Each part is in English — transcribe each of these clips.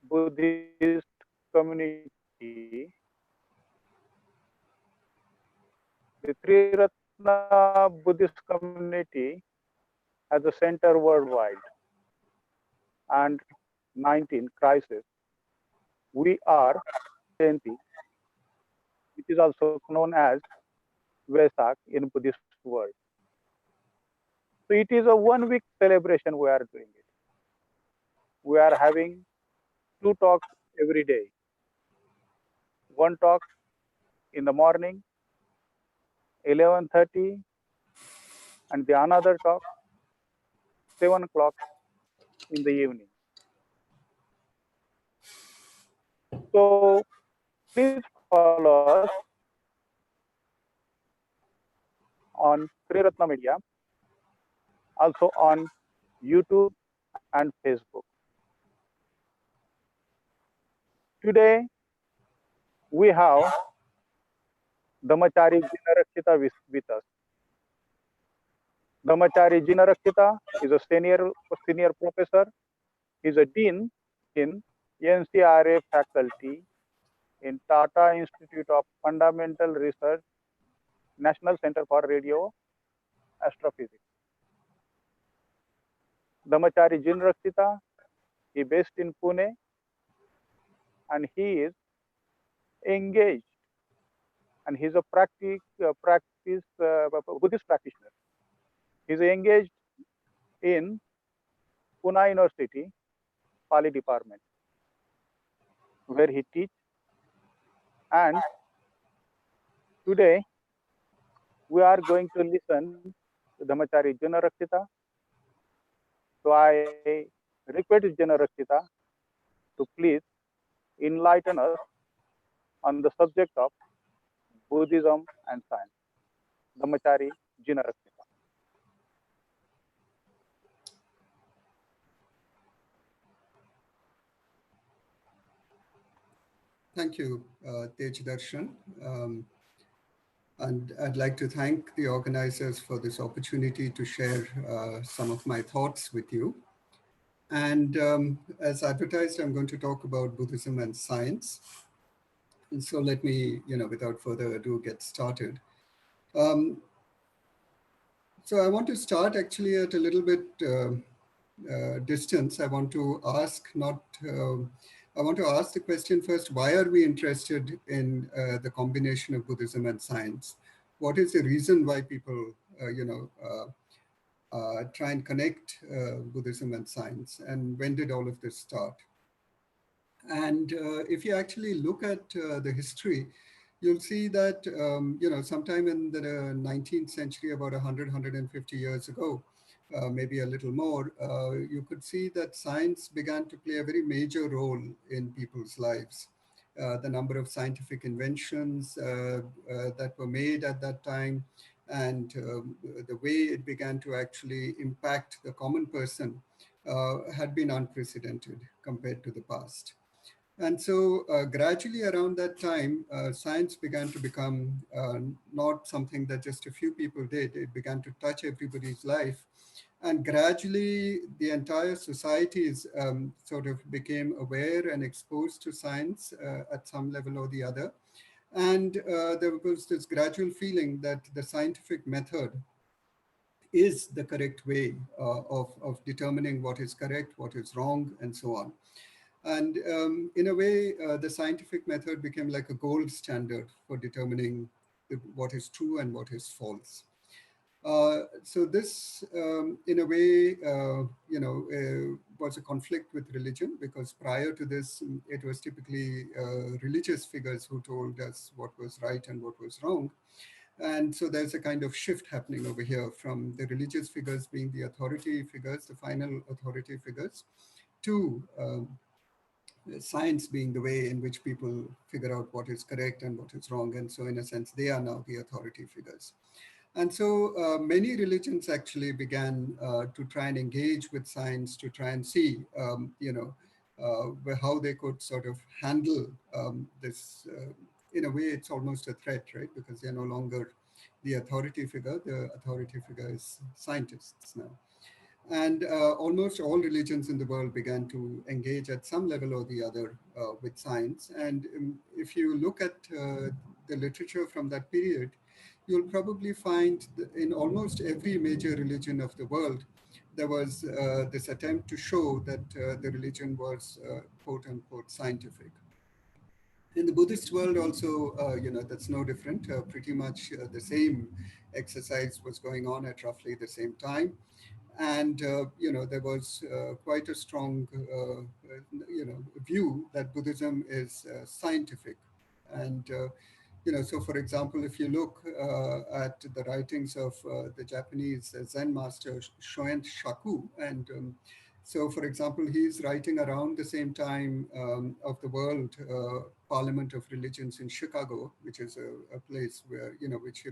Buddhist community, the Three Ratna Buddhist community has a center worldwide. And 19 crisis, we are Jayanti, which is also known as Vesak in Buddhist world. So it is a 1 week celebration we are doing it. We are having two talks every day. One talk in the morning, 11:30, and the another talk, 7 o'clock in the evening. So please follow us on Sri Ratna Media, also on YouTube and Facebook. Today we have Dhammachari Jinarakshita with us. Dhammachari Jinarakshita is a senior professor. He is a dean in NCRA faculty in Tata Institute of Fundamental Research, National Center for Radio Astrophysics. Dhammachari Jinarakshita is based in Pune, and he is engaged, and he's a Buddhist practitioner. He's engaged in Pune University, Pali department, where he teaches. And today we are going to listen to Dhammachari Jinarakshita. So I request Jinarakshita to please enlighten us on the subject of Buddhism and science. Dhammachari Jinarakshita. Thank you, Tej Darshan. And I'd like to thank the organizers for this opportunity to share some of my thoughts with you. And as advertised, I'm going to talk about Buddhism and science. And so let me, without further ado, get started. So I want to start actually at a little bit distance. I want to ask the question first: why are we interested in the combination of Buddhism and science? What is the reason why people, try and connect Buddhism and science? And when did all of this start? And if you actually look at the history, you'll see that, sometime in the 19th century, about 100, 150 years ago, maybe a little more, you could see that science began to play a very major role in people's lives. The number of scientific inventions that were made at that time, and the way it began to actually impact the common person had been unprecedented compared to the past. And so gradually around that time, science began to become not something that just a few people did. It began to touch everybody's life. And gradually, the entire societies sort of became aware and exposed to science at some level or the other. And there was this gradual feeling that the scientific method is the correct way of determining what is correct, what is wrong, and so on. And in a way, the scientific method became like a gold standard for determining what is true and what is false. So this, in a way, was a conflict with religion, because prior to this, it was typically religious figures who told us what was right and what was wrong. And so there's a kind of shift happening over here from the religious figures being the authority figures, the final authority figures, to science being the way in which people figure out what is correct and what is wrong. And so in a sense, they are now the authority figures. And so many religions actually began to try and engage with science to try and see, how they could sort of handle this. In a way, it's almost a threat, right? Because they're no longer the authority figure. The authority figure is scientists now. And almost all religions in the world began to engage at some level or the other with science. And if you look at the literature from that period, you'll probably find in almost every major religion of the world, there was this attempt to show that the religion was quote unquote scientific. In the Buddhist world also, that's no different. Pretty much the same exercise was going on at roughly the same time. And there was quite a strong view that Buddhism is scientific. And so for example, if you look at the writings of the Japanese Zen master Shoen Shaku, and so for example, he's writing around the same time of the World Parliament of Religions in Chicago, which is a place where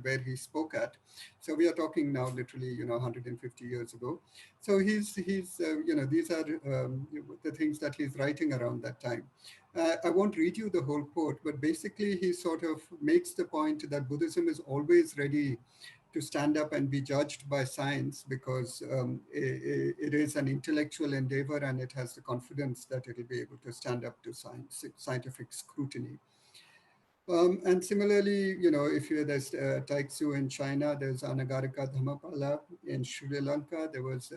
where he spoke at. So we are talking now literally 150 years ago. So he's these are the things that he's writing around that time. I won't read you the whole quote, but basically he sort of makes the point that Buddhism is always ready to stand up and be judged by science because it is an intellectual endeavor and it has the confidence that it will be able to stand up to scientific scrutiny. And similarly, if there's Taiksu in China, there's Anagarika Dhammapala in Sri Lanka, there was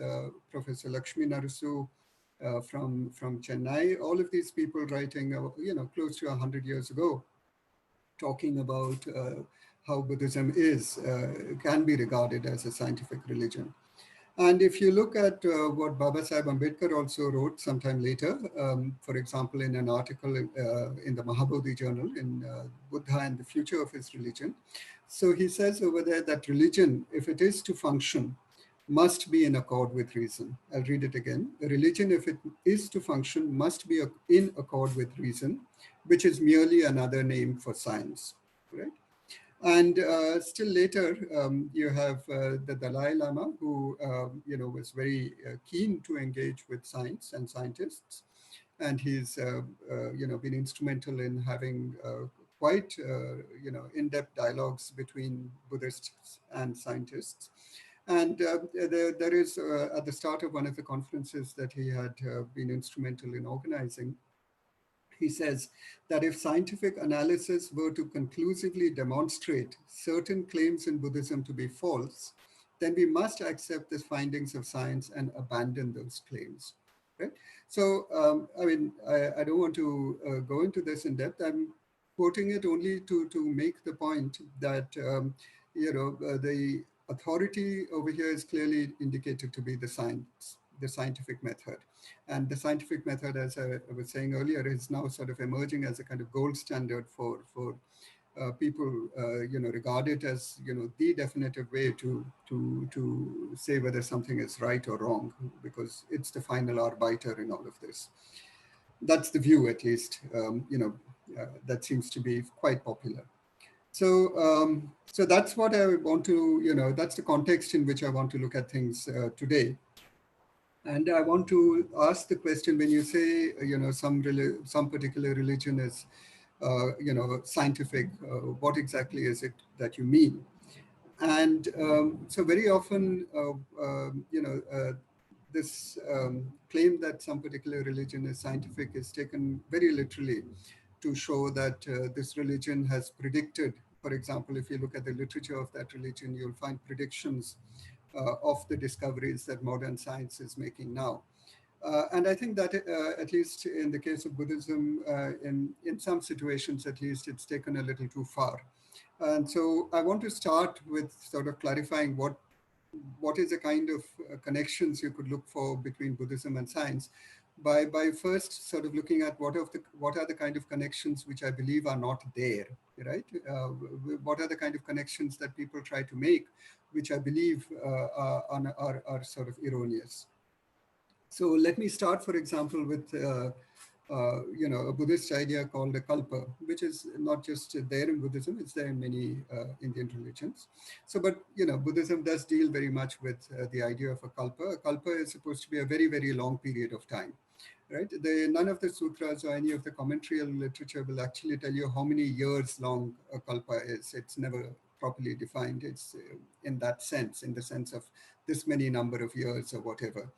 Professor Lakshmi Narasu from Chennai. All of these people writing, close to 100 years ago, talking about how Buddhism can be regarded as a scientific religion. And if you look at what Baba Sahib Ambedkar also wrote sometime later, for example, in an article in the Mahabodhi Journal in Buddha and the Future of His Religion. So he says over there that religion, if it is to function, must be in accord with reason. I'll read it again. A religion, if it is to function, must be in accord with reason, which is merely another name for science, right? And still later, you have the Dalai Lama, who was very keen to engage with science and scientists, and he's been instrumental in having quite in-depth dialogues between Buddhists and scientists. And there is at the start of one of the conferences that he had been instrumental in organizing, he says that if scientific analysis were to conclusively demonstrate certain claims in Buddhism to be false, then we must accept the findings of science and abandon those claims. Right? So, I don't want to go into this in depth. I'm quoting it only to make the point that, the authority over here is clearly indicated to be the science, the scientific method. And the scientific method, as I was saying earlier, is now sort of emerging as a kind of gold standard for people, regard it as the definitive way to say whether something is right or wrong, because it's the final arbiter in all of this. That's the view, at least, that seems to be quite popular. So that's what I want to, that's the context in which I want to look at things today. And I want to ask the question: when you say, some particular religion is, scientific, what exactly is it that you mean? And so very often, this claim that some particular religion is scientific is taken very literally to show that this religion has predicted. For example, if you look at the literature of that religion, you'll find predictions of the discoveries that modern science is making now. And I think that at least in the case of Buddhism, in some situations at least, it's taken a little too far. And so I want to start with sort of clarifying what is the kind of connections you could look for between Buddhism and science, by first sort of looking at what are the kind of connections which I believe are not there, right? What are the kind of connections that people try to make, which I believe are sort of erroneous. So let me start, for example, with a Buddhist idea called a kalpa, which is not just there in Buddhism; it's there in many Indian religions. So, but Buddhism does deal very much with the idea of a kalpa. A kalpa is supposed to be a very, very long period of time, right? None of the sutras or any of the commentary literature will actually tell you how many years long a kalpa is. It's never properly defined. It's in that sense, in the sense of this many number of years or whatever.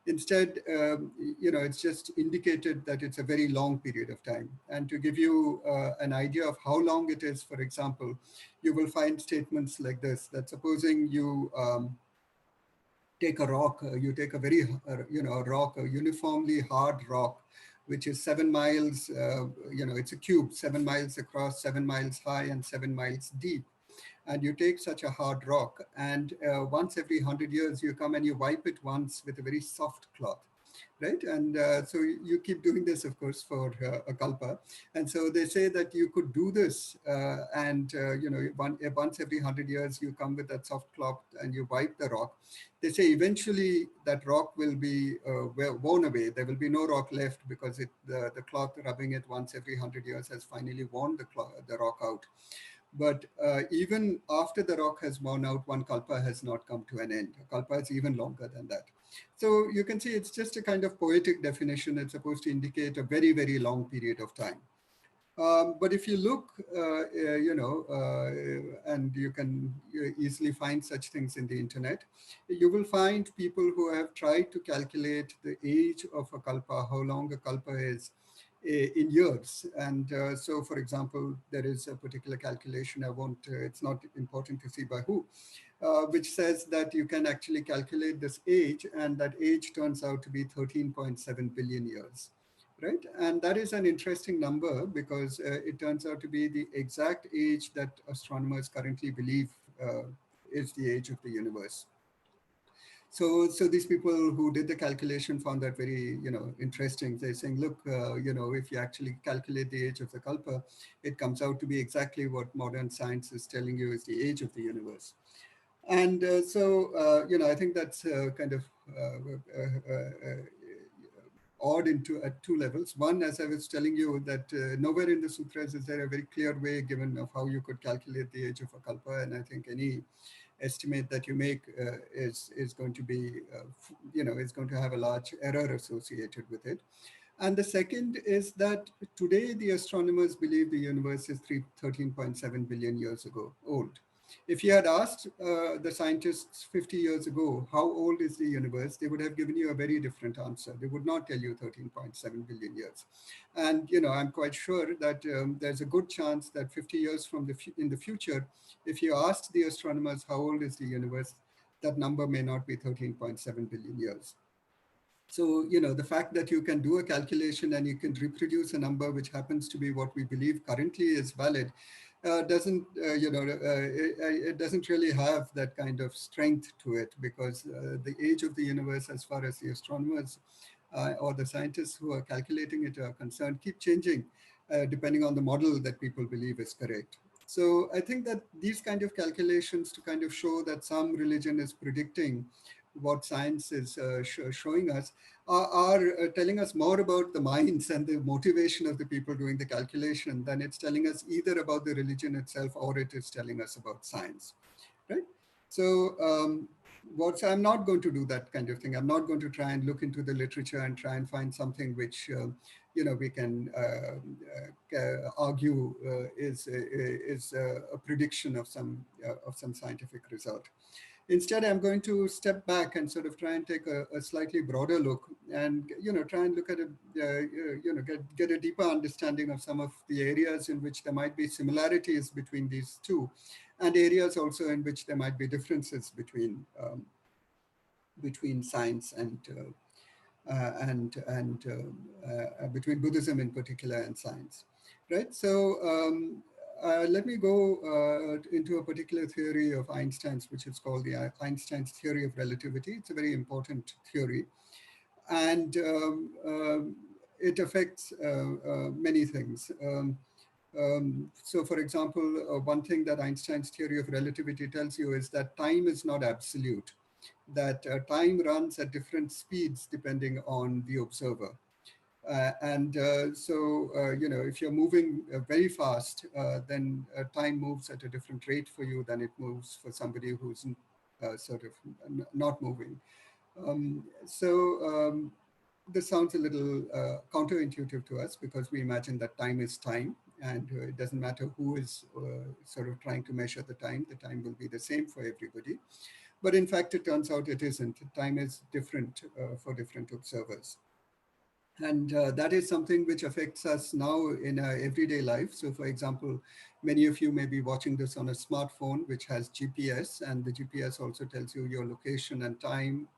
Instead, it's just indicated that it's a very long period of time. And to give you an idea of how long it is, for example, you will find statements like this, that supposing you take a rock, you take a very, a rock, a uniformly hard rock, which is 7 miles, it's a cube, 7 miles across, 7 miles high, and 7 miles deep. And you take such a hard rock, and once every 100 years, you come and you wipe it once with a very soft cloth. Right. And so you keep doing this, of course, for a kalpa. And so they say that you could do this and, once every 100 years, you come with that soft cloth and you wipe the rock. They say eventually that rock will be worn away. There will be no rock left because the cloth rubbing it once every 100 years has finally worn the rock out. But even after the rock has worn out, one kalpa has not come to an end. A kalpa is even longer than that. So you can see it's just a kind of poetic definition. It's supposed to indicate a very, very long period of time. But if you look, and you can easily find such things in the internet, you will find people who have tried to calculate the age of a kalpa, how long a kalpa is, in years. And so, for example, there is a particular calculation, it's not important to see by who, which says that you can actually calculate this age, and that age turns out to be 13.7 billion years. Right. And that is an interesting number because it turns out to be the exact age that astronomers currently believe is the age of the universe. So these people who did the calculation found that very, interesting. They're saying, look, if you actually calculate the age of the kalpa, it comes out to be exactly what modern science is telling you is the age of the universe. And I think that's kind of odd at two levels. One, as I was telling you, that nowhere in the sutras is there a very clear way given of how you could calculate the age of a kalpa, and I think any estimate that you make is going to be, is going to have a large error associated with it. And the second is that today the astronomers believe the universe is 13.7 billion years ago old. If you had asked the scientists 50 years ago, how old is the universe, they would have given you a very different answer. They would not tell you 13.7 billion years. And, I'm quite sure that there's a good chance that 50 years in the future, if you asked the astronomers how old is the universe, that number may not be 13.7 billion years. So, the fact that you can do a calculation and you can reproduce a number which happens to be what we believe currently is valid, it doesn't really have that kind of strength to it, because the age of the universe, as far as the astronomers or the scientists who are calculating it are concerned, keep changing depending on the model that people believe is correct. So I think that these kind of calculations to kind of show that some religion is predicting what science is showing us are telling us more about the minds and the motivation of the people doing the calculation than it's telling us either about the religion itself or it is telling us about science, right? So I'm not going to do that kind of thing. I'm not going to try and look into the literature and try and find something which we can argue is a prediction of some scientific result. Instead, I'm going to step back and sort of try and take a slightly broader look and, try and look at get a deeper understanding of some of the areas in which there might be similarities between these two, and areas also in which there might be differences between science and between Buddhism in particular and science, right? So let me go into a particular theory of Einstein's, which is called the Einstein's theory of relativity. It's a very important theory, and it affects many things. So, for example, one thing that Einstein's theory of relativity tells you is that time is not absolute, that time runs at different speeds depending on the observer. If you're moving very fast, then time moves at a different rate for you than it moves for somebody who's sort of not moving. This sounds a little counterintuitive to us because we imagine that time is time and it doesn't matter who is sort of trying to measure the time will be the same for everybody. But in fact, it turns out it isn't. Time is different for different observers. And that is something which affects us now in our everyday life. So, for example, many of you may be watching this on a smartphone, which has GPS, and the GPS also tells you your location and time.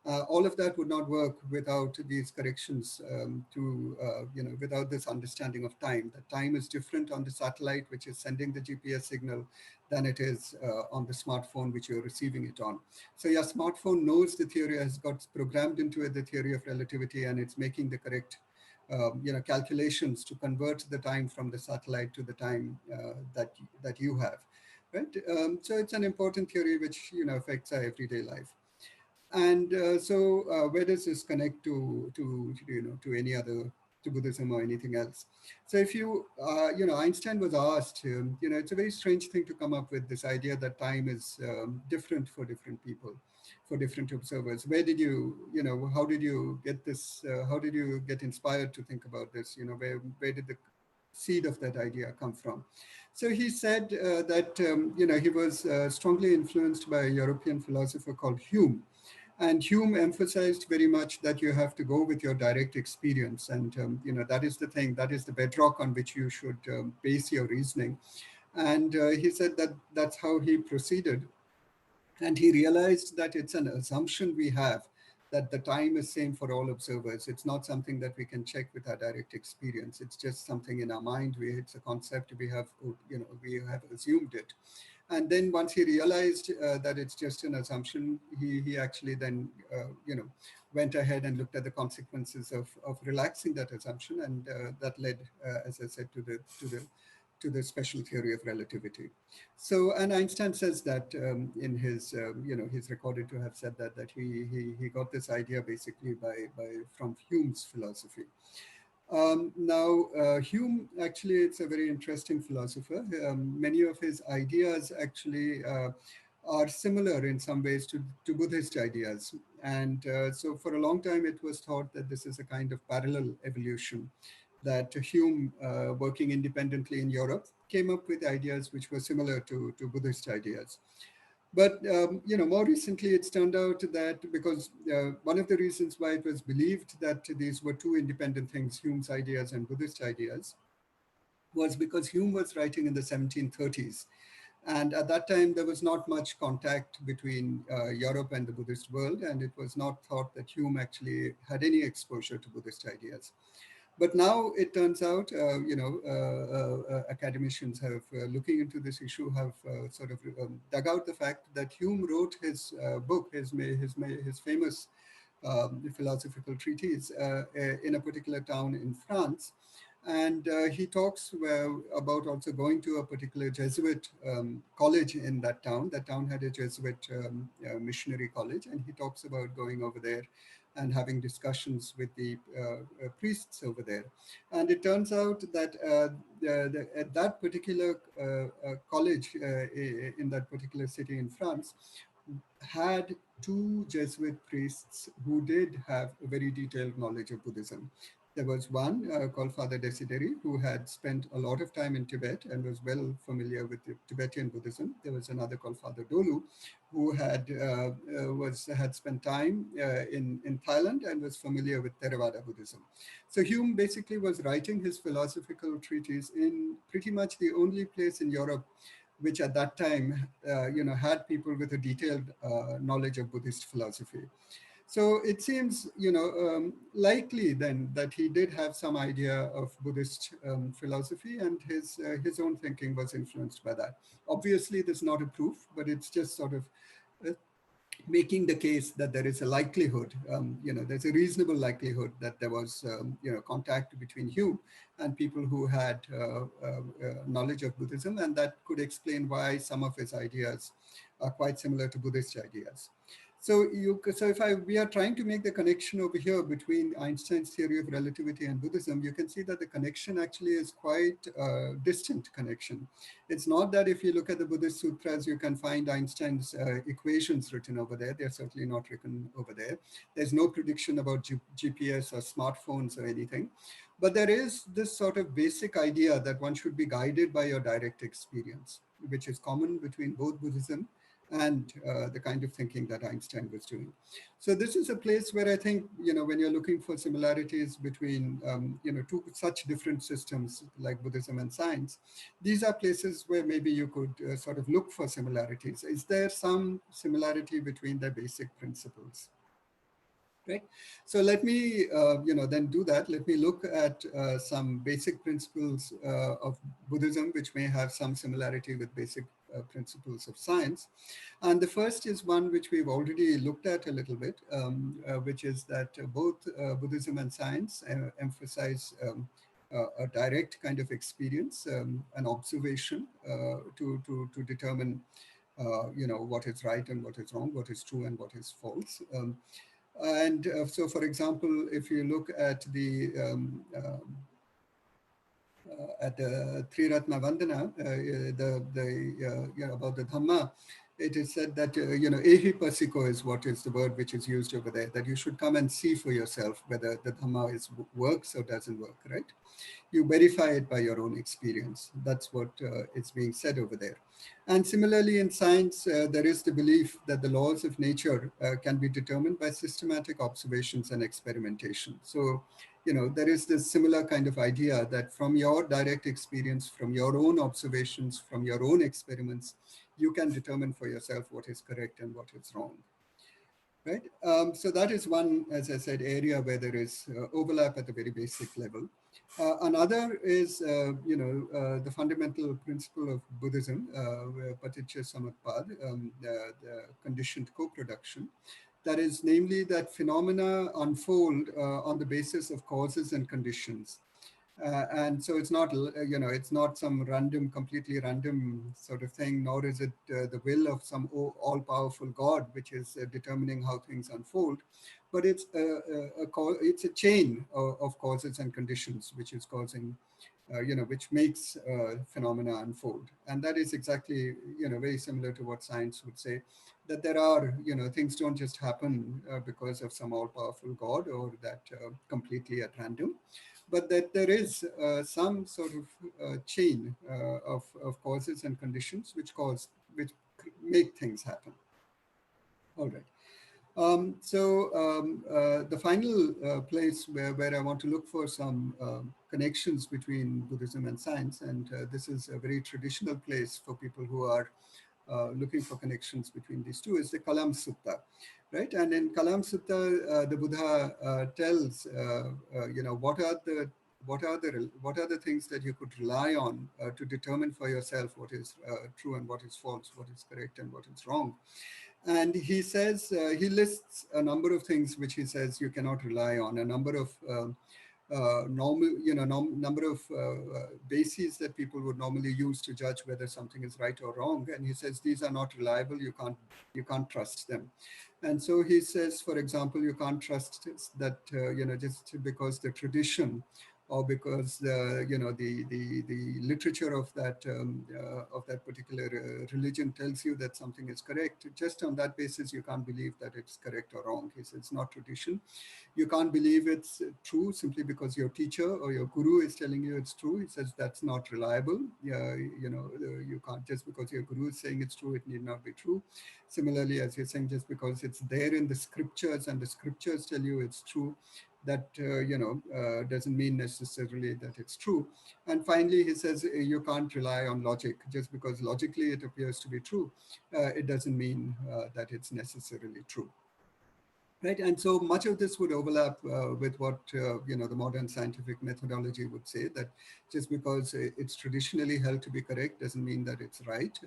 All of that would not work without these corrections without this understanding of time. The time is different on the satellite, which is sending the GPS signal, than it is on the smartphone, which you're receiving it on. So your smartphone knows the theory, has got programmed into it the theory of relativity, and it's making the correct calculations to convert the time from the satellite to the time that you have, right? So it's an important theory which affects our everyday life. And where does this connect to any other, to Buddhism or anything else? So if Einstein was asked, it's a very strange thing to come up with this idea that time is different for different people, for different observers. Where did how did you get this? How did you get inspired to think about this? Where did the seed of that idea come from? So he said that he was strongly influenced by a European philosopher called Hume, and Hume emphasized very much that you have to go with your direct experience. And, that is the thing, that is the bedrock on which you should base your reasoning. And he said that that's how he proceeded. And he realized that it's an assumption we have that the time is same for all observers. It's not something that we can check with our direct experience. It's just something in our mind. It's a concept we have assumed it. And then once he realized that it's just an assumption, he actually then went ahead and looked at the consequences of relaxing that assumption, and that led, as I said, to the special theory of relativity. So, and Einstein says that in his, he's recorded to have said that he got this idea basically from Hume's philosophy. Hume, actually, it's a very interesting philosopher. Many of his ideas actually are similar in some ways to Buddhist ideas. And so for a long time, it was thought that this is a kind of parallel evolution, that Hume, working independently in Europe, came up with ideas which were similar to Buddhist ideas. But more recently, it's turned out that because one of the reasons why it was believed that these were two independent things, Hume's ideas and Buddhist ideas, was because Hume was writing in the 1730s. And at that time, there was not much contact between Europe and the Buddhist world, and it was not thought that Hume actually had any exposure to Buddhist ideas. But now it turns out, academicians have looking into this issue have sort of dug out the fact that Hume wrote his book, his famous philosophical treatise in a particular town in France. And he talks about also going to a particular Jesuit college in that town. That town had a Jesuit missionary college, and he talks about going over there and having discussions with the priests over there. And it turns out that at that particular college in that particular city in France had two Jesuit priests who did have a very detailed knowledge of Buddhism. There was one called Father Desideri, who had spent a lot of time in Tibet and was well familiar with the Tibetan Buddhism. There was another called Father Dolu, who had spent time in Thailand and was familiar with Theravada Buddhism. So Hume basically was writing his philosophical treatise in pretty much the only place in Europe which at that time, had people with a detailed knowledge of Buddhist philosophy. So it seems, likely then that he did have some idea of Buddhist philosophy, and his own thinking was influenced by that. Obviously, there's not a proof, but it's just sort of making the case that there is a likelihood, there's a reasonable likelihood that there was, contact between Hume and people who had knowledge of Buddhism, and that could explain why some of his ideas are quite similar to Buddhist ideas. So if we are trying to make the connection over here between Einstein's theory of relativity and Buddhism, you can see that the connection actually is quite a distant connection. It's not that if you look at the Buddhist sutras, you can find Einstein's equations written over there. They're certainly not written over there. There's no prediction about GPS or smartphones or anything. But there is this sort of basic idea that one should be guided by your direct experience, which is common between both Buddhism and the kind of thinking that Einstein was doing. So this is a place where I think, when you're looking for similarities between, two such different systems like Buddhism and science, these are places where maybe you could sort of look for similarities. Is there some similarity between their basic principles? Right. So let me, then do that. Let me look at some basic principles of Buddhism, which may have some similarity with basic principles of science. And the first is one which we've already looked at a little bit, which is that both Buddhism and science emphasize a direct kind of experience, an observation to determine, what is right and what is wrong, what is true and what is false. And so, for example, if you look at the Tri Ratna Vandana, about the Dhamma, it is said that ehi pasiko is what is the word which is used over there. That you should come and see for yourself whether the Dhamma works or doesn't work. Right? You verify it by your own experience. That's what is being said over there. And similarly, in science, there is the belief that the laws of nature can be determined by systematic observations and experimentation. So, there is this similar kind of idea that from your direct experience, from your own observations, from your own experiments, you can determine for yourself what is correct and what is wrong. Right? So that is one, as I said, area where there is overlap at a very basic level. Another is, the fundamental principle of Buddhism, Paticca Samutpad, the conditioned co-production. That is, namely, that phenomena unfold on the basis of causes and conditions. And so it's not, it's not some completely random sort of thing, nor is it the will of some all-powerful God, which is determining how things unfold, but it's a chain of causes and conditions, which is causing, which makes phenomena unfold. And that is exactly, very similar to what science would say, that there are, things don't just happen because of some all-powerful God or that completely at random, but that there is some sort of chain of causes and conditions which make things happen. All right. The final place where I want to look for some connections between Buddhism and science, and this is a very traditional place for people who are looking for connections between these two, is the Kalam Sutta, right? And in Kalam Sutta, the Buddha tells, what are the things that you could rely on to determine for yourself what is true and what is false, what is correct and what is wrong. And he says, he lists a number of things which he says you cannot rely on, a number of number of bases that people would normally use to judge whether something is right or wrong. And he says these are not reliable. You can't trust them. And so he says, for example, you can't trust that just because the tradition or because the literature of that particular religion tells you that something is correct. Just on that basis, you can't believe that it's correct or wrong. He says it's not tradition. You can't believe it's true simply because your teacher or your guru is telling you it's true. He says that's not reliable. You can't, just because your guru is saying it's true, it need not be true. Similarly, as you're saying, just because it's there in the scriptures and the scriptures tell you it's true, that doesn't mean necessarily that it's true. And finally, he says you can't rely on logic. Just because logically it appears to be true, it doesn't mean that it's necessarily true. Right, and so much of this would overlap with what the modern scientific methodology would say, that just because it's traditionally held to be correct doesn't mean that it's right.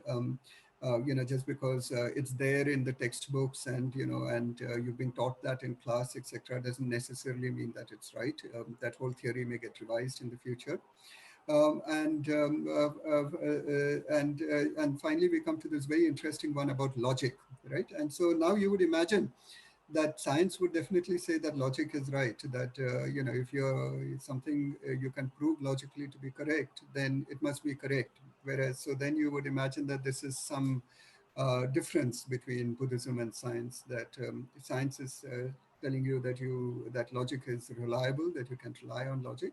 Just because it's there in the textbooks and you've been taught that in class, etc., doesn't necessarily mean that it's right. That whole theory may get revised in the future. And finally, we come to this very interesting one about logic, right? And so now you would imagine that science would definitely say that logic is right, that if you're something you can prove logically to be correct, then it must be correct. Whereas, so then you would imagine that this is some difference between Buddhism and science, that science is telling you that logic is reliable, that you can rely on logic,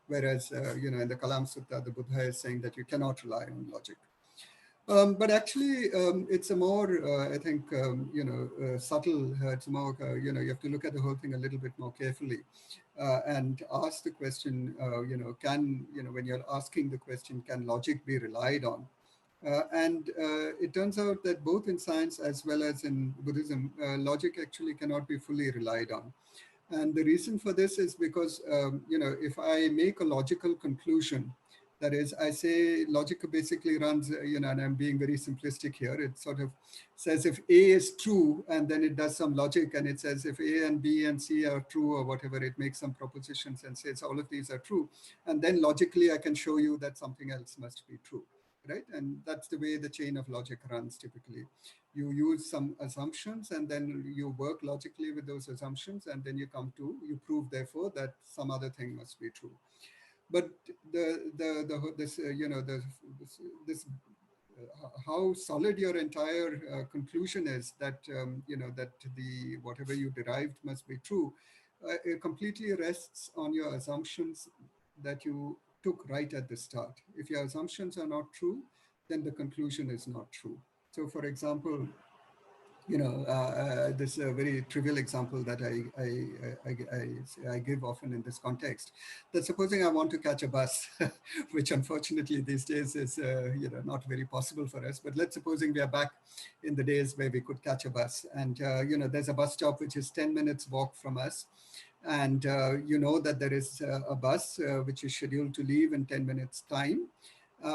whereas in the Kalam Sutta, the Buddha is saying that you cannot rely on logic. But actually, it's a more, I think, subtle. It's more, you have to look at the whole thing a little bit more carefully, and ask the question, when you're asking the question, can logic be relied on? And it turns out that both in science as well as in Buddhism, logic actually cannot be fully relied on. And the reason for this is because, if I make a logical conclusion, that is, I say logic basically runs, and I'm being very simplistic here. It sort of says if A is true, and then it does some logic, and it says if A and B and C are true or whatever, it makes some propositions and says all of these are true. And then logically, I can show you that something else must be true, right? And that's the way the chain of logic runs typically. You use some assumptions and then you work logically with those assumptions, and then you prove therefore that some other thing must be true. But the this this how solid your entire conclusion is, that that the whatever you derived must be true, it completely rests on your assumptions that you took right at the start. If your assumptions are not true, then the conclusion is not true. So for example, this is a very trivial example that I give often in this context. That supposing I want to catch a bus, which unfortunately these days is not very possible for us. But let's supposing we are back in the days where we could catch a bus, and there's a bus stop which is 10 minutes walk from us, and you know that there is a bus which is scheduled to leave in 10 minutes time,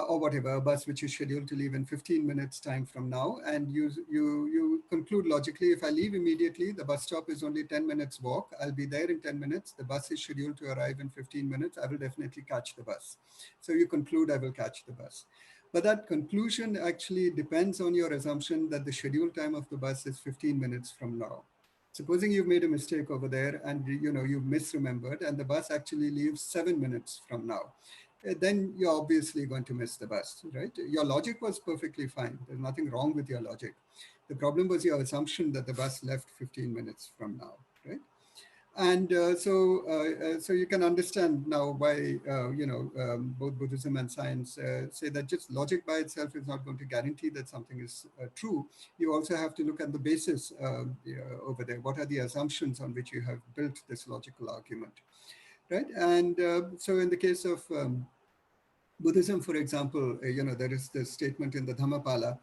or whatever, a bus which is scheduled to leave in 15 minutes time from now. And you conclude logically, if I leave immediately, the bus stop is only 10 minutes walk, I'll be there in 10 minutes, the bus is scheduled to arrive in 15 minutes, I will definitely catch the bus. So you conclude I will catch the bus. But that conclusion actually depends on your assumption that the scheduled time of the bus is 15 minutes from now. Supposing you've made a mistake over there and you've misremembered and the bus actually leaves 7 minutes from now, then you're obviously going to miss the bus, right? Your logic was perfectly fine. There's nothing wrong with your logic. The problem was your assumption that the bus left 15 minutes from now, right? And so you can understand now why both Buddhism and science say that just logic by itself is not going to guarantee that something is true. You also have to look at the basis over there. What are the assumptions on which you have built this logical argument, right? And so in the case of Buddhism, for example, there is this statement in the Dhammapala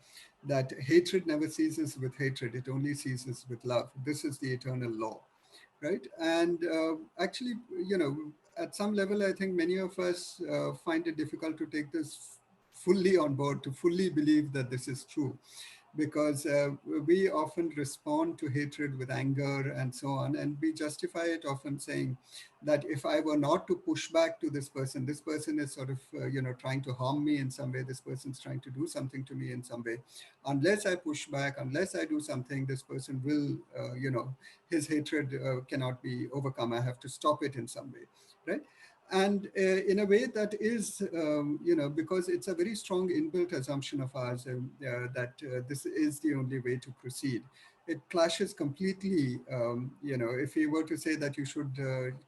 that hatred never ceases with hatred, it only ceases with love. This is the eternal law, right? And actually, at some level, I think many of us find it difficult to take this fully on board, to fully believe that this is true, because we often respond to hatred with anger and so on, and we justify it often saying that if I were not to push back to this person is sort of trying to harm me in some way, this person's trying to do something to me in some way, unless I push back, unless I do something, this person will his hatred cannot be overcome, I have to stop it in some way, right? And in a way that is, because it's a very strong inbuilt assumption of ours that this is the only way to proceed. It clashes completely, if we were to say that you should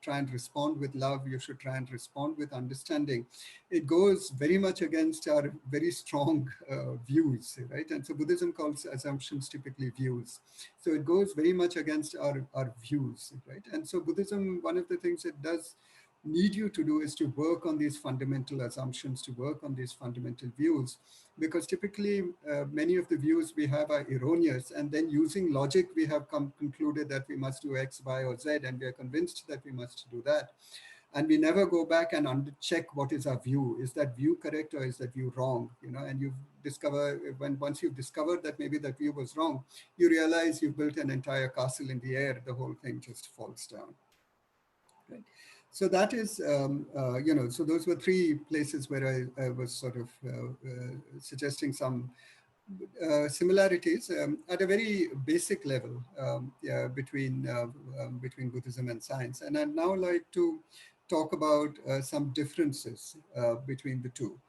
try and respond with love, you should try and respond with understanding, it goes very much against our very strong views, right? And so Buddhism calls assumptions typically views. So it goes very much against our views, right? And so Buddhism, one of the things it does need you to do is to work on these fundamental assumptions, to work on these fundamental views, because typically many of the views we have are erroneous, and then using logic we have concluded that we must do X, Y, or Z, and we are convinced that we must do that. And we never go back and check what is our view. Is that view correct or is that view wrong? And you've discovered, once you've discovered that maybe that view was wrong, you realize you've built an entire castle in the air, the whole thing just falls down. Right. So that is, so those were three places where I was sort of suggesting some similarities at a very basic level, yeah, between Buddhism and science. And I'd now like to talk about some differences between the two.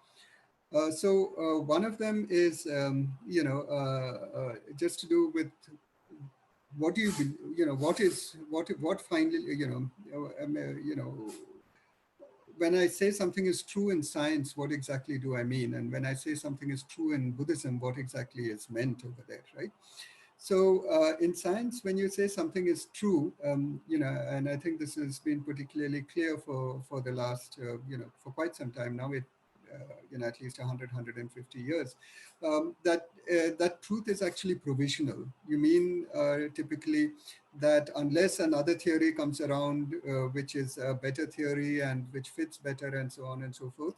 One of them is, just to do with what do you, what is, what finally, when I say something is true in science, what exactly do I mean? And when I say something is true in Buddhism, what exactly is meant over there, right? So in science, when you say something is true, and I think this has been particularly clear for the last, for quite some time now, at least 100, 150 years, that truth is actually provisional. You mean typically that unless another theory comes around, which is a better theory and which fits better and so on and so forth,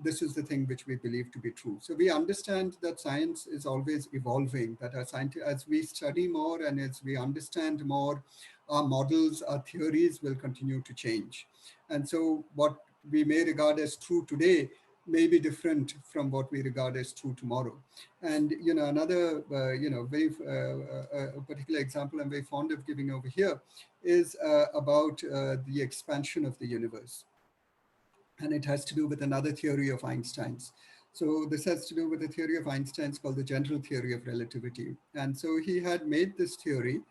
this is the thing which we believe to be true. So we understand that science is always evolving, that as we study more and as we understand more, our models, our theories will continue to change. And so what we may regard as true today may be different from what we regard as true tomorrow. And another very particular example I'm very fond of giving over here is about the expansion of the universe, and it has to do with another theory of Einstein's. So this has to do with a theory of Einstein's called the general theory of relativity. And so he had made this theory,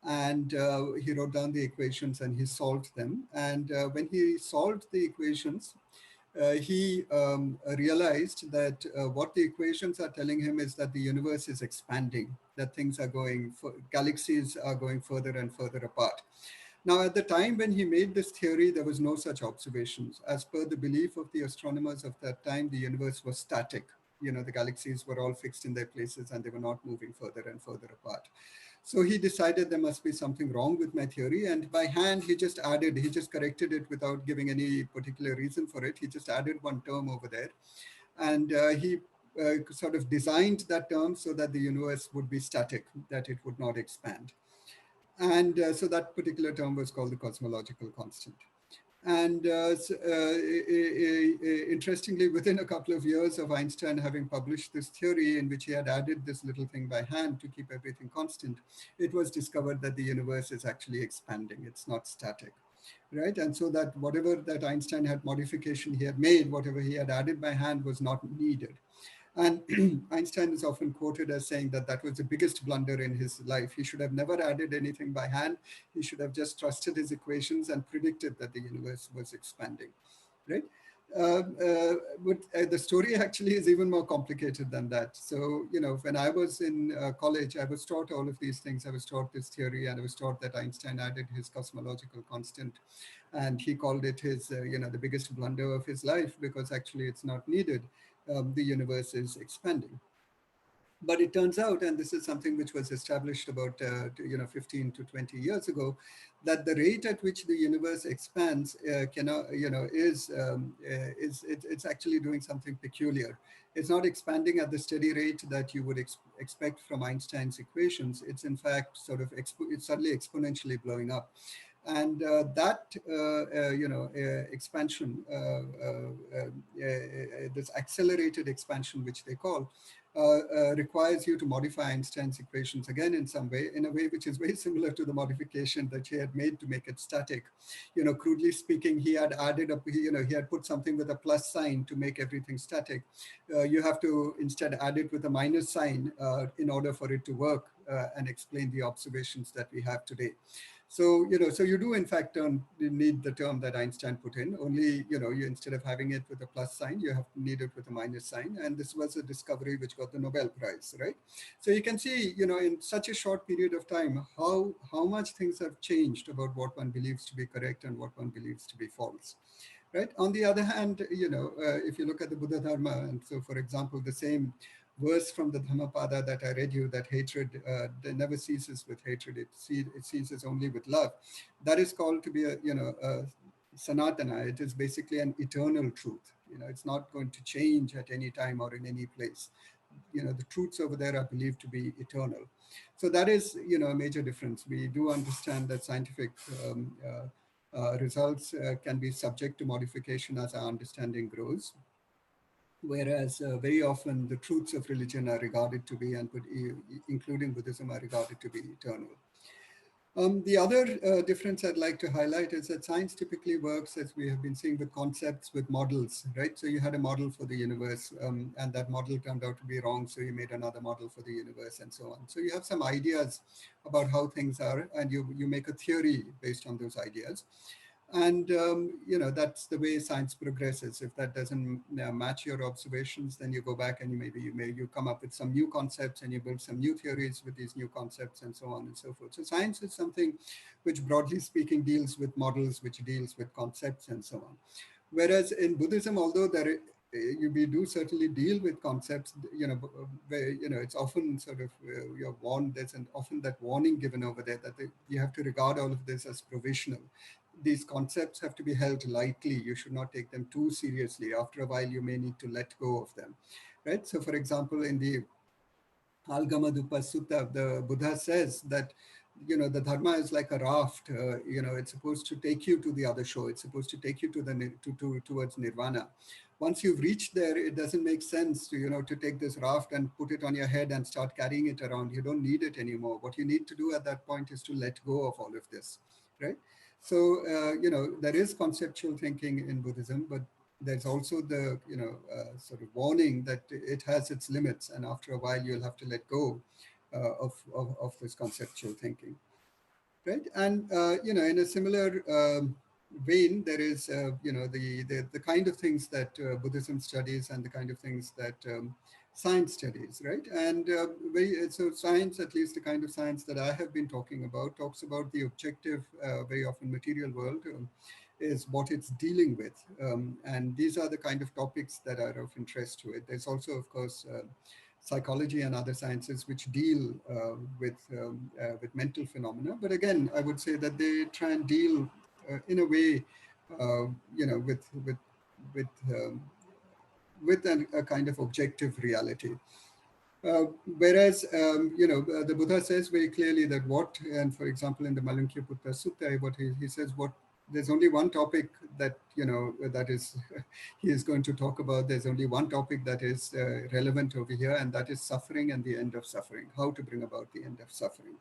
and he wrote down the equations and he solved them. And when he solved the equations, he realized that what the equations are telling him is that the universe is expanding, that galaxies are going further and further apart. Now, at the time when he made this theory, there was no such observations. As per the belief of the astronomers of that time, the universe was static. The galaxies were all fixed in their places and they were not moving further and further apart. So he decided there must be something wrong with my theory. And by hand, he just corrected it without giving any particular reason for it. He just added one term over there. And he sort of designed that term so that the universe would be static, that it would not expand. And so that particular term was called the cosmological constant. And interestingly, within a couple of years of Einstein having published this theory in which he had added this little thing by hand to keep everything constant, it was discovered that the universe is actually expanding. It's not static, right? And so that whatever that Einstein had modification he had made, whatever he had added by hand was not needed. And Einstein is often quoted as saying that that was the biggest blunder in his life. He should have never added anything by hand. He should have just trusted his equations and predicted that the universe was expanding, right? But the story actually is even more complicated than that. So, when I was in college, I was taught all of these things. I was taught this theory, and I was taught that Einstein added his cosmological constant, and he called it his, the biggest blunder of his life because actually it's not needed. The universe is expanding. But it turns out, and this is something which was established about 15 to 20 years ago, that the rate at which the universe expands it's actually doing something peculiar. It's not expanding at the steady rate that you would expect from Einstein's equations. It's in fact it's suddenly exponentially blowing up. And that expansion, this accelerated expansion, which they call, requires you to modify Einstein's equations again in some way, in a way which is very similar to the modification that he had made to make it static. Crudely speaking, he had added up, he had put something with a plus sign to make everything static. You have to instead add it with a minus sign in order for it to work and explain the observations that we have today. So, so you do in fact need the term that Einstein put in, only, you instead of having it with a plus sign, you have to need it with a minus sign. And this was a discovery which got the Nobel Prize, right? So you can see, in such a short period of time, how much things have changed about what one believes to be correct and what one believes to be false. Right. On the other hand, if you look at the Buddha Dharma, and so, for example, the same verse from the Dhammapada that I read you, that hatred never ceases with hatred, it ceases only with love. That is called to be a sanatana. It is basically an eternal truth. It's not going to change at any time or in any place. The truths over there are believed to be eternal. So that is, a major difference. We do understand that scientific results can be subject to modification as our understanding grows, whereas very often the truths of religion are regarded to be, and including Buddhism, are regarded to be eternal. The other difference I'd like to highlight is that science typically works, as we have been seeing, with concepts, with models, right? So you had a model for the universe, and that model turned out to be wrong, so you made another model for the universe, and so on. So you have some ideas about how things are, and you make a theory based on those ideas. And that's the way science progresses. If that doesn't match your observations, then you go back and you come up with some new concepts, and you build some new theories with these new concepts, and so on and so forth. So science is something which, broadly speaking, deals with models, which deals with concepts, and so on. Whereas in Buddhism, although we do certainly deal with concepts, where, it's often sort of, you're warned, there's often that warning given over there that you have to regard all of this as provisional. These concepts have to be held lightly. You should not take them too seriously. After a while, you may need to let go of them, right? So for example, in the Algamadupa Sutta, the Buddha says that, the dharma is like a raft. It's supposed to take you to the other shore. It's supposed to take you towards nirvana. Once you've reached there, it doesn't make sense to take this raft and put it on your head and start carrying it around. You don't need it anymore. What you need to do at that point is to let go of all of this, right? So, there is conceptual thinking in Buddhism, but there's also the sort of warning that it has its limits, and after a while you'll have to let go of this conceptual thinking, right? And in a similar vein, there is the kind of things that Buddhism studies and the kind of things that science studies, right? And so science, at least the kind of science that I have been talking about, talks about the objective, very often material world, is what it's dealing with. And these are the kind of topics that are of interest to it. There's also, of course, psychology and other sciences which deal with mental phenomena. But again, I would say that they try and deal in a way, with a kind of objective reality. Whereas, the Buddha says very clearly that and for example, in the Malankya-Putta Sutta, what he says, there's only one topic that, that is, he is going to talk about. There's only one topic that is relevant over here, and that is suffering and the end of suffering, how to bring about the end of suffering.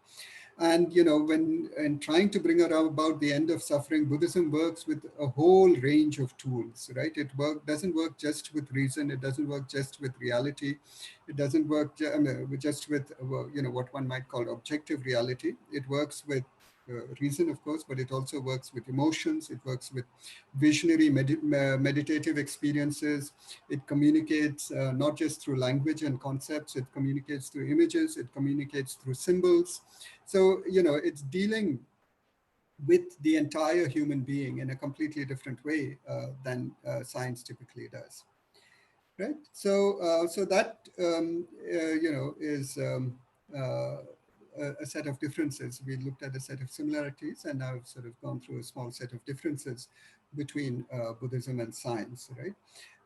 And, when in trying to bring about the end of suffering, Buddhism works with a whole range of tools, right? It doesn't work just with reason. It doesn't work just with reality. It doesn't work just with, what one might call objective reality. It works with reason, of course, but it also works with emotions. It works with visionary meditative experiences. It communicates not just through language and concepts. It communicates through images. It communicates through symbols. So, it's dealing with the entire human being in a completely different way than science typically does. Right. So that is a set of differences. We looked at a set of similarities, and now I've sort of gone through a small set of differences between Buddhism and science, right?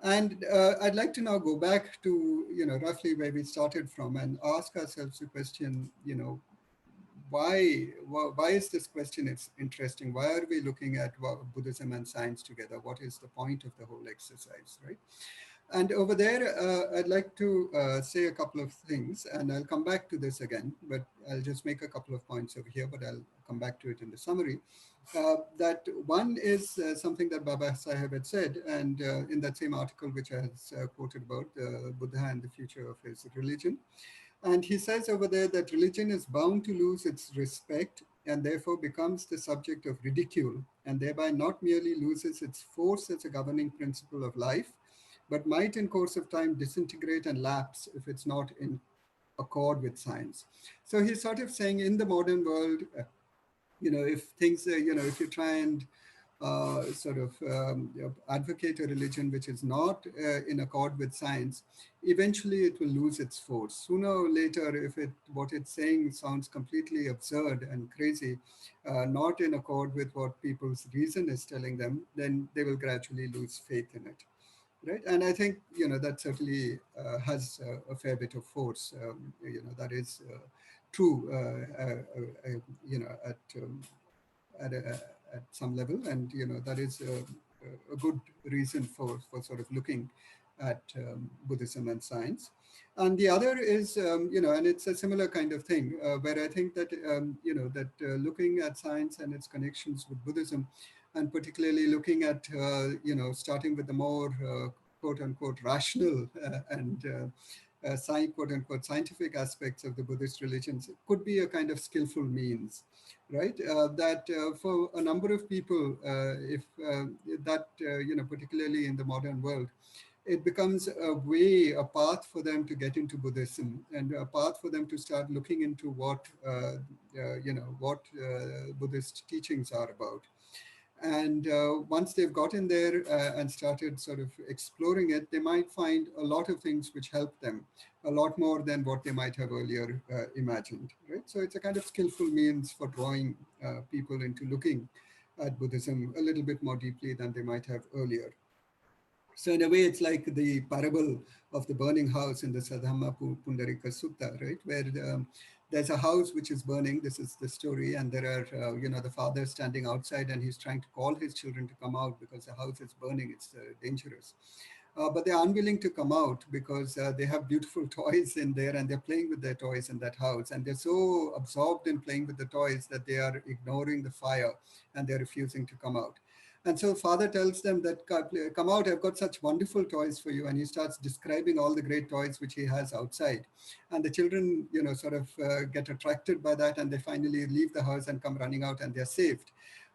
And I'd like to now go back to roughly where we started from, and ask ourselves the question, why is this question interesting? Why are we looking at Buddhism and science together? What is the point of the whole exercise, right? And over there, I'd like to say a couple of things, and I'll come back to this again, but I'll just make a couple of points over here, but I'll come back to it in the summary. That one is something that Baba Sahib had said, and in that same article, which I quoted about, Buddha and the future of his religion. And he says over there that religion is bound to lose its respect and therefore becomes the subject of ridicule, and thereby not merely loses its force as a governing principle of life, but might in course of time disintegrate and lapse if it's not in accord with science. So he's sort of saying, in the modern world, if things, if you try and advocate a religion which is not in accord with science, eventually it will lose its force. Sooner or later, if what it's saying sounds completely absurd and crazy, not in accord with what people's reason is telling them, then they will gradually lose faith in it. Right, and I think that certainly has a fair bit of force. That is true. At at some level, and that is a good reason for sort of looking at Buddhism and science. And the other is, and it's a similar kind of thing, where I think that, looking at science and its connections with Buddhism, and particularly looking at, starting with the more quote unquote rational quote unquote scientific aspects of the Buddhist religions, could be a kind of skillful means, right? That for a number of people, if that, particularly in the modern world, it becomes a way, a path for them to get into Buddhism, and a path for them to start looking into what Buddhist teachings are about. And once they've gotten there and started sort of exploring it, they might find a lot of things which help them a lot more than what they might have earlier imagined, right? So it's a kind of skillful means for drawing people into looking at Buddhism a little bit more deeply than they might have earlier. So in a way, it's like the parable of the burning house in the Sadhamma Pundarika Sutta, right? Where there's a house which is burning. This is the story, and there are, the father standing outside, and he's trying to call his children to come out because the house is burning. It's dangerous. But they're unwilling to come out because they have beautiful toys in there, and they're playing with their toys in that house. And they're so absorbed in playing with the toys that they are ignoring the fire, and they're refusing to come out. And so father tells them that, come out, I've got such wonderful toys for you. And he starts describing all the great toys which he has outside. And the children, sort of get attracted by that. And they finally leave the house and come running out, and they're saved.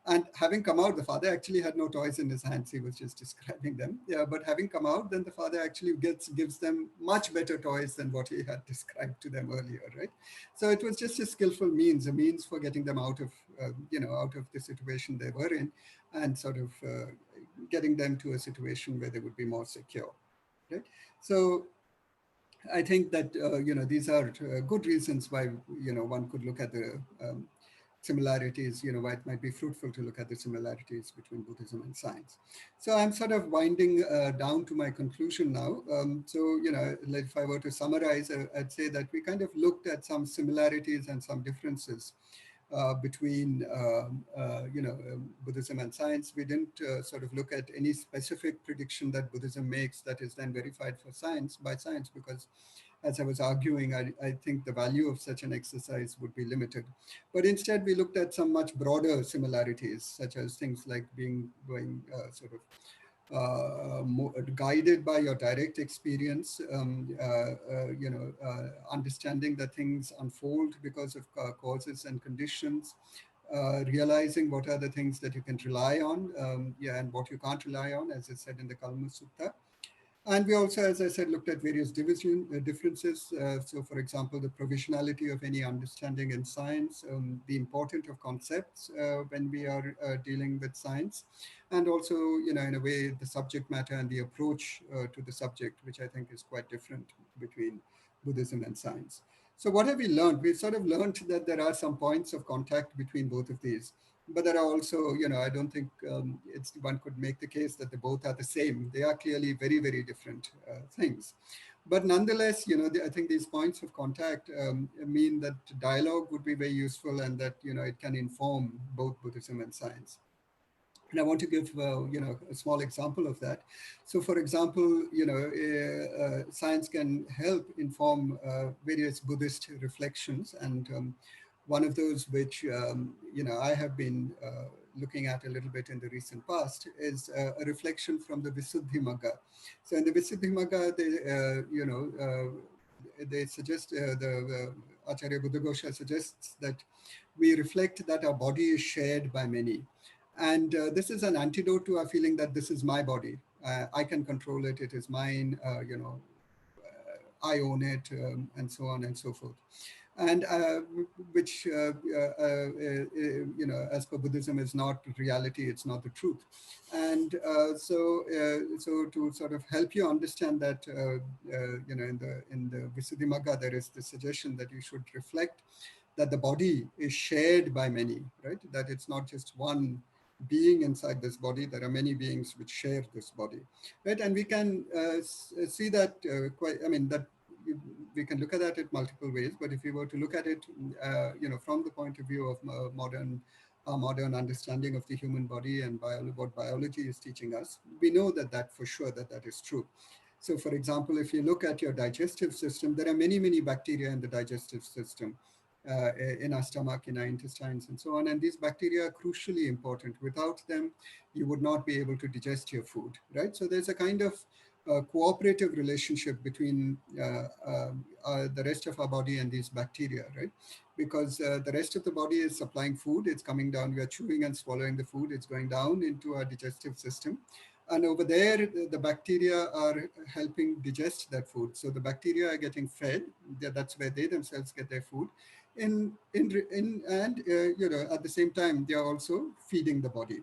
And having come out, the father actually had no toys in his hands. He was just describing them. Yeah, but having come out, then the father actually gives them much better toys than what he had described to them earlier, right? So it was just a skillful means, a means for getting them out of, out of the situation they were in, and sort of getting them to a situation where they would be more secure, right? So I think that, these are good reasons why, one could look at the similarities, why it might be fruitful to look at the similarities between Buddhism and science. So I'm sort of winding down to my conclusion now. So, if I were to summarize, I'd say that we kind of looked at some similarities and some differences between Buddhism and science. We didn't sort of look at any specific prediction that Buddhism makes that is then verified for science by science, because as I was arguing, I think the value of such an exercise would be limited. But instead, we looked at some much broader similarities, such as things like going sort of guided by your direct experience, understanding that things unfold because of causes and conditions, realizing what are the things that you can rely on, and what you can't rely on, as is said in the Kalam Sutta. And we also, as I said, looked at various differences. So, for example, the provisionality of any understanding in science, the importance of concepts when we are dealing with science, and also, in a way, the subject matter and the approach to the subject, which I think is quite different between Buddhism and science. So what have we learned? We've sort of learned that there are some points of contact between both of these. But there are also, I don't think one could make the case that they both are the same. They are clearly very, very different things. But nonetheless, I think these points of contact mean that dialogue would be very useful, and that, it can inform both Buddhism and science. And I want to give, a small example of that. So, for example, science can help inform various Buddhist reflections, and one of those which, I have been looking at a little bit in the recent past is a reflection from the Visuddhimagga. So, in the Visuddhimagga, they suggest, the Acharya Buddhaghosa suggests that we reflect that our body is shared by many. And this is an antidote to our feeling that this is my body. I can control it. It is mine. I own it, and so on and so forth. And which, as per Buddhism, is not reality. It's not the truth. And so to sort of help you understand that, in the Visuddhimagga, there is the suggestion that you should reflect that the body is shared by many, right? That it's not just one being inside this body. There are many beings which share this body, right? And we can see that that we can look at that in multiple ways. But if we were to look at it, from the point of view of modern our modern understanding of the human body and what biology is teaching us, we know that for sure that is true. So, for example, if you look at your digestive system, there are many bacteria in the digestive system, in our stomach, in our intestines, and so on. And these bacteria are crucially important. Without them, you would not be able to digest your food, right? So there's a kind of cooperative relationship between the rest of our body and these bacteria, right? Because the rest of the body is supplying food, it's coming down, we are chewing and swallowing the food, it's going down into our digestive system. And over there, the bacteria are helping digest that food. So the bacteria are getting fed. That's where they themselves get their food. And at the same time, they are also feeding the body,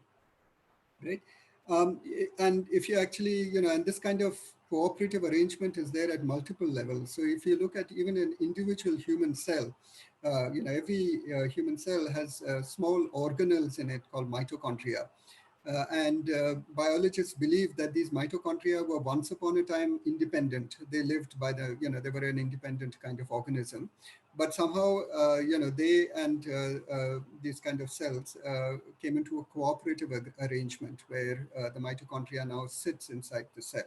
right? And if you actually, and this kind of cooperative arrangement is there at multiple levels. So if you look at even an individual human cell, every human cell has small organelles in it called mitochondria. And biologists believe that these mitochondria were once upon a time independent. They lived by they were an independent kind of organism. But somehow, they and these kind of cells came into a cooperative arrangement where the mitochondria now sits inside the cell.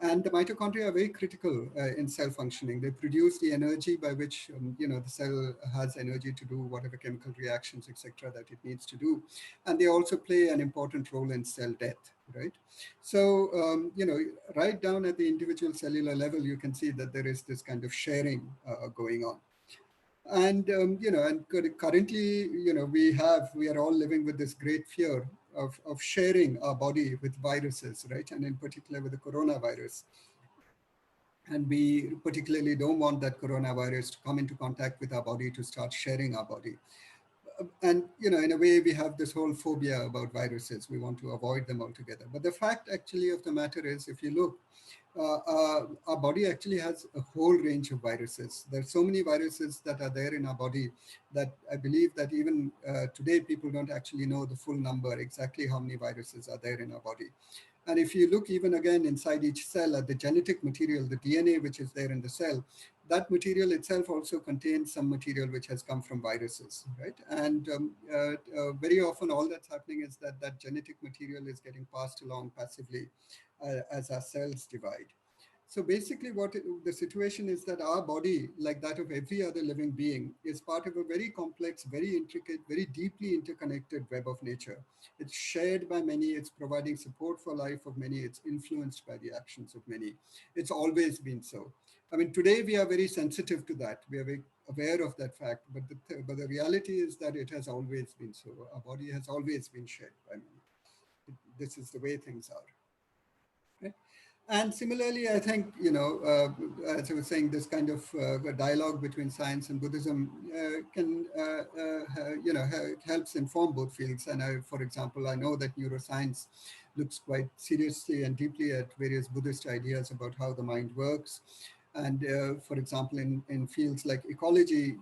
And the mitochondria are very critical in cell functioning. They produce the energy by which the cell has energy to do whatever chemical reactions, etc., that it needs to do. And they also play an important role in cell death, right? So right down at the individual cellular level, you can see that there is this kind of sharing going on. And currently, we are all living with this great fear of sharing our body with viruses, right? And in particular with the coronavirus. And we particularly don't want that coronavirus to come into contact with our body, to start sharing our body. And in a way, we have this whole phobia about viruses. We want to avoid them altogether. But the fact actually of the matter is, if you look, our body actually has a whole range of viruses. There are so many viruses that are there in our body that I believe that even today people don't actually know the full number, exactly how many viruses are there in our body. And if you look even again inside each cell at the genetic material, the DNA which is there in the cell, that material itself also contains some material which has come from viruses, right? And very often all that's happening is that that genetic material is getting passed along passively as our cells divide. So basically the situation is that our body, like that of every other living being, is part of a very complex, very intricate, very deeply interconnected web of nature. It's shared by many, it's providing support for life of many, it's influenced by the actions of many. It's always been so. I mean, today we are very sensitive to that. We are very aware of that fact, but the reality is that it has always been so. Our body has always been shared by many. This is the way things are. Right? And similarly, I think, as I was saying, this kind of dialogue between science and Buddhism helps inform both fields. And for example, I know that neuroscience looks quite seriously and deeply at various Buddhist ideas about how the mind works. And for example, in fields like ecology,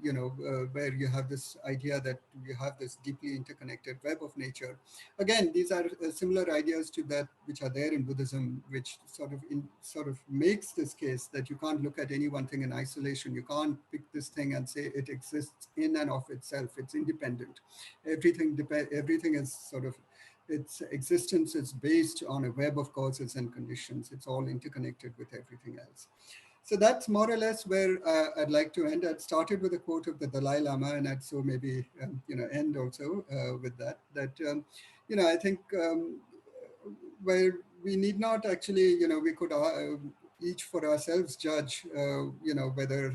where you have this idea that you have this deeply interconnected web of nature. Again, these are similar ideas to that which are there in Buddhism, which sort of makes this case that you can't look at any one thing in isolation. You can't pick this thing and say it exists in and of itself. It's independent. Everything is sort of, its existence is based on a web of causes and conditions. It's all interconnected with everything else. So that's more or less where I'd like to end. I'd started with a quote of the Dalai Lama, and I'd so maybe end also with that. I think where we need not actually, we could each for ourselves judge, whether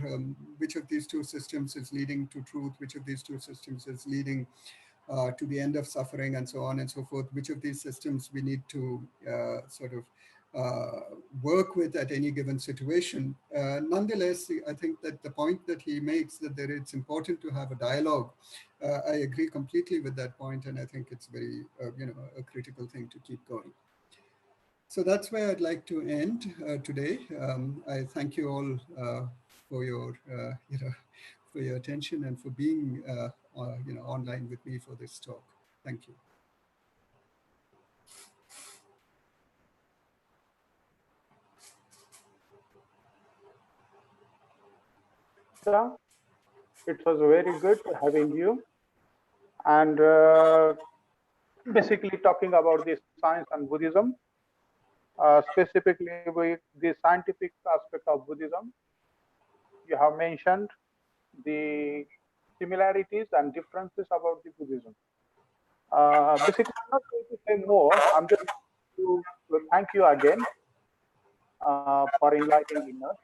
which of these two systems is leading to truth, which of these two systems is leading to the end of suffering, and so on and so forth, which of these systems we need to work with at any given situation. Nonetheless, I think that the point that he makes, that it's important to have a dialogue, I agree completely with that point, and I think it's very, a critical thing to keep going. So that's where I'd like to end today. I thank you all for your, for your attention and for being, online with me for this talk. Thank you. Jinarakshita, it was very good having you. and basically talking about the science and Buddhism, specifically with the scientific aspect of Buddhism. You have mentioned the similarities and differences about the Buddhism. Basically, I'm not going to say more. I'm just going to thank you again for enlightening us.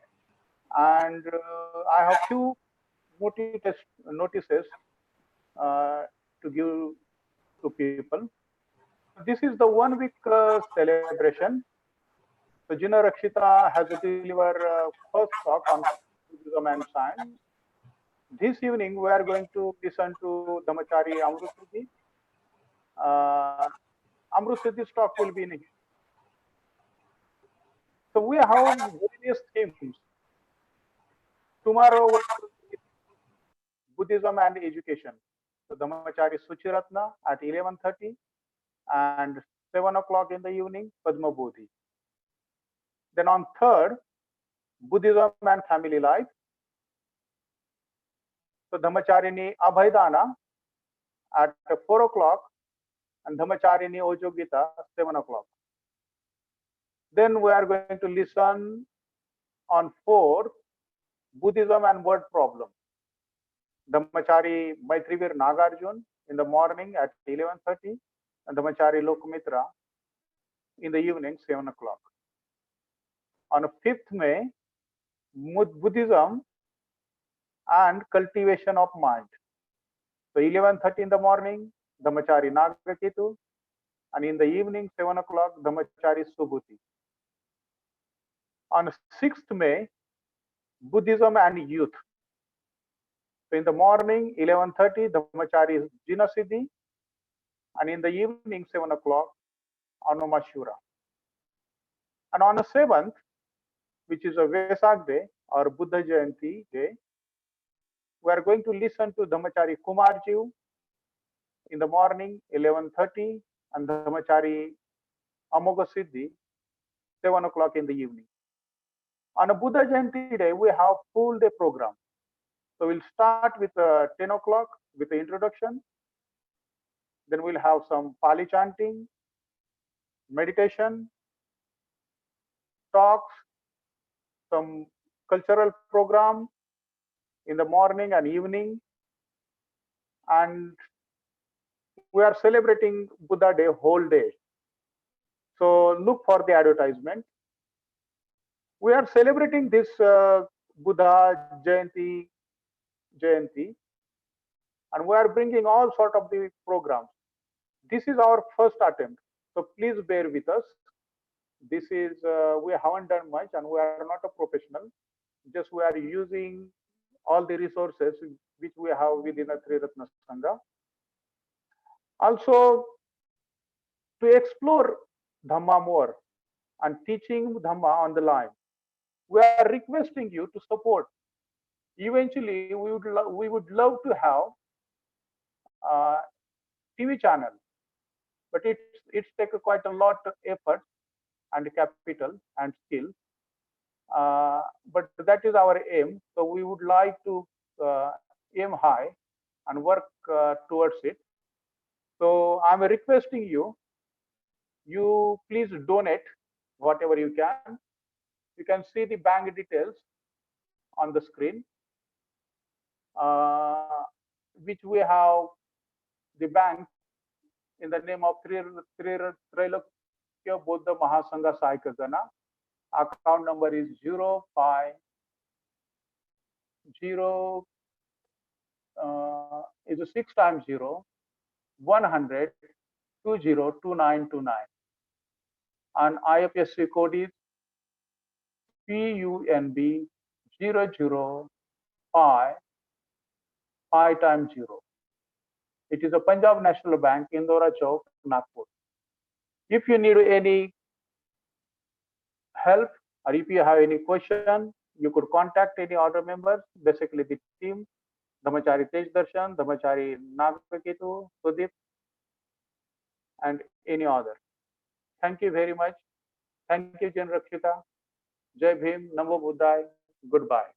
And I have few notices to give to people. This is the 1 week celebration. So Jinarakshita has delivered first talk on Buddhism and science. This evening we are going to listen to Dhammachari Amrusiddhi. Uh, Amrusiddhi's talk will be in Hindi. So we have various themes. Tomorrow we are Buddhism and education. So Dhammachari Suchiratna at 11:30 and 7 o'clock in the evening, Padma Bodhi. Then on 3rd, Buddhism and family life. So Dhammacharini Abhaidana at 4 o'clock and Dhammacharini Ojogita 7 o'clock. Then we are going to listen on 4th, Buddhism and word problem. Dhammachari Maitrivir Nagarjun in the morning at 11:30 and Dhammachari Lokamitra in the evening 7 o'clock. On 5th May, Buddhism and cultivation of mind. So 11:30 in the morning, Dhammachari Nagaketu, and in the evening 7 o'clock, Dhammachari Subhuti. On 6th May, Buddhism and youth. So in the morning 11:30, Dhammachari Jinasiddhi, and in the evening 7 o'clock, Anumashura. And on the 7th, which is a Vesak day or Buddha Jayanti day, we are going to listen to Dhammachari Kumarjiv in the morning 11:30 and Dhammachari Amoga Siddhi 7 o'clock in the evening. On a Buddha Jayanti day, we have full day program. So we'll start with 10 o'clock with the introduction. Then we'll have some Pali chanting, meditation, talks, some cultural program in the morning and evening. And we are celebrating Buddha Day whole day. So look for the advertisement. We are celebrating this Buddha Jayanti, and we are bringing all sort of the programs. This is our first attempt, so please bear with us. This is we haven't done much, and we are not a professional. Just we are using all the resources which we have within a Three Ratna Sangha. Also, to explore Dhamma more and teaching Dhamma on the line, we are requesting you to support. Eventually, we would love to have a TV channel, but it's take quite a lot of effort and capital and skill. But that is our aim. So we would like to aim high and work towards it. So I'm requesting you, please donate whatever you can. You can see the bank details on the screen, which we have the bank in the name of Trilokya Buddha Mahasangha Sahika Gana. Account number is 050 is a 6 times 0 100 202929, and IFSC code is PUNB 005 5 times 0. It is a Punjab National Bank, Indora Chowk, Nagpur. If you need any help or if you have any question, you could contact any other members, basically the team, Dhammachari Tej Darshan, Dhammachari Nagaketu, Sudip, and any other. Thank you very much. Thank you, Jinarakshita. Jai Bhim, Namo Buddhaya, goodbye.